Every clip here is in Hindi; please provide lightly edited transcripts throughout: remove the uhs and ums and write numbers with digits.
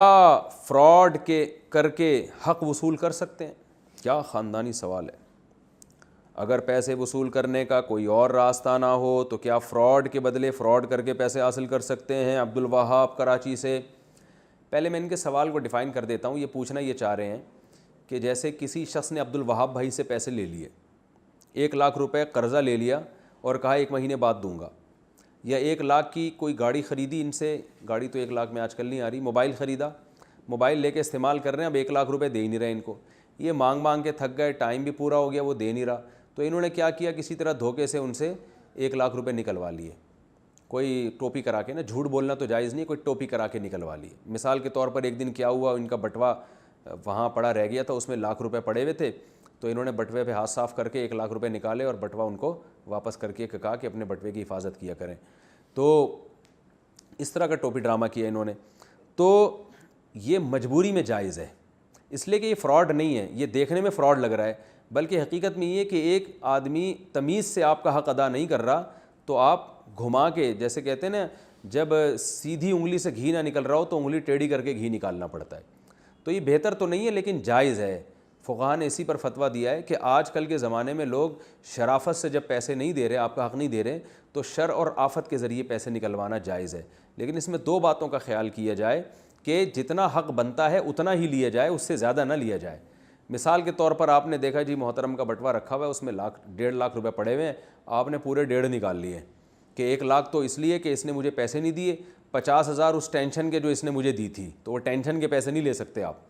फ्रॉड के करके हक वसूल कर सकते हैं? क्या ख़ानदानी सवाल है। अगर पैसे वसूल करने का कोई और रास्ता ना हो तो क्या फ़्रॉड के बदले फ़्रॉड करके पैसे हासिल कर सकते हैं? अब्दुल वहाब कराची से। पहले मैं इनके सवाल को डिफ़ाइन कर देता हूँ। ये पूछना ये चाह रहे हैं कि जैसे किसी शख्स ने अब्दुल वहाब भाई से पैसे ले लिए, 1 लाख रुपए कर्ज़ा ले लिया और कहा 1 महीने बाद दूंगा, या 1 लाख की कोई गाड़ी ख़रीदी इनसे, गाड़ी तो 1 लाख में आजकल नहीं आ रही, मोबाइल ख़रीदा, मोबाइल लेके इस्तेमाल कर रहे हैं, अब 1 लाख रुपए दे ही नहीं रहे इनको, ये मांग मांग के थक गए, टाइम भी पूरा हो गया, वो दे नहीं रहा, तो इन्होंने क्या किया, किसी तरह धोखे से उनसे 1 लाख रुपए निकलवा लिए। कोई टोपी करा के ना, झूठ बोलना तो जायज़ नहीं, कोई टोपी करा के निकलवा लिए। मिसाल के तौर पर एक दिन क्या हुआ, इनका बटवा वहाँ पड़ा रह गया था, उसमें लाख रुपए पड़े हुए थे, तो इन्होंने बटवे पे हाथ साफ़ करके 1 लाख रुपए निकाले और बटवा उनको वापस करके कहा कि अपने बटवे की हिफाजत किया करें। तो इस तरह का टोपी ड्रामा किया इन्होंने। तो ये मजबूरी में जायज़ है, इसलिए कि ये फ़्रॉड नहीं है, ये देखने में फ़्रॉड लग रहा है, बल्कि हकीकत में ये कि एक आदमी तमीज़ से आपका हक़ अदा नहीं कर रहा तो आप घुमा के, जैसे कहते हैं ना, जब सीधी उंगली से घी ना निकल रहा हो तो उंगली टेढ़ी करके घी निकालना पड़ता है। तो ये बेहतर तो नहीं है, लेकिन जायज़ है। फ़ुक़हा ने इसी पर फतवा दिया है कि आजकल के ज़माने में लोग शराफत से जब पैसे नहीं दे रहे, आपका हक़ नहीं दे रहे, तो शर और आफत के ज़रिए पैसे निकलवाना जायज़ है। लेकिन इसमें 2 बातों का ख्याल किया जाए कि जितना हक़ बनता है उतना ही लिया जाए, उससे ज़्यादा ना लिया जाए। मिसाल के तौर पर आपने देखा जी, मोहतरम का बटवा रखा हुआ है, उसमें 1.5 लाख रुपए पड़े हुए हैं, आपने पूरे 1.5 निकाल लिए कि 1 लाख तो इसलिए कि इसने मुझे पैसे नहीं दिए, 50,000 उस टेंशन के जो इसने मुझे दी थी, तो वो टेंशन के पैसे नहीं ले सकते आप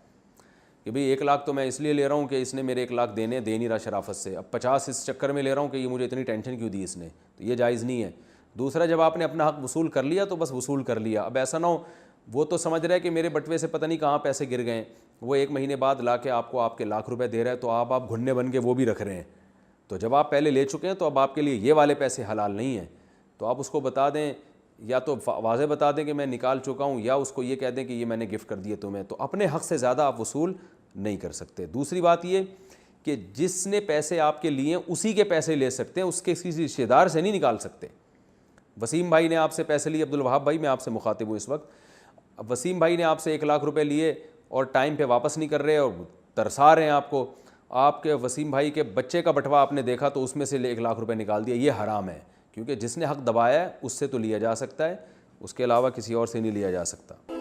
कि भाई 1 लाख तो मैं इसलिए ले रहा हूँ कि इसने मेरे 1 लाख दे नहीं रहा शराफत से, अब 50 इस चक्कर में ले रहा हूँ कि ये मुझे इतनी टेंशन क्यों दी इसने, तो ये जायज़ नहीं है। दूसरा, जब आपने अपना हक़ वसूल कर लिया तो बस वसूल कर लिया। अब ऐसा ना हो, वो तो समझ रहा है कि मेरे बटवे से पता नहीं कहाँ पैसे गिर गए, वो 1 महीने बाद ला के आपको आपके लाख रुपए दे रहा है, तो आप घुन्ने बन के वो भी रख रहे हैं। तो जब आप पहले ले चुके हैं तो अब आपके लिए ये वाले पैसे हलाल नहीं हैं। तो आप उसको बता दें, या तो वाज़े बता दें कि मैं निकाल चुका हूँ, या उसको ये कह दें कि ये मैंने गिफ्ट कर दिए तुम्हें, तो अपने हक़ से ज़्यादा आप वसूल नहीं कर सकते। दूसरी बात ये कि जिसने पैसे आपके लिए उसी के पैसे ले सकते हैं, उसके किसी रिश्तेदार से नहीं निकाल सकते। वसीम भाई ने आपसे पैसे लिए, अब्दुल वहाब भाई मैं आपसे मुखातिब हूँ इस वक्त, अब वसीम भाई ने आपसे 1 लाख रुपए लिए और टाइम पे वापस नहीं कर रहे और तरसा रहे हैं आपको, आपके वसीम भाई के बच्चे का बटवा आपने देखा तो उसमें से 1 लाख रुपए निकाल दिया, ये हराम है, क्योंकि जिसने हक़ दबाया है उससे तो लिया जा सकता है, उसके अलावा किसी और से नहीं लिया जा सकता।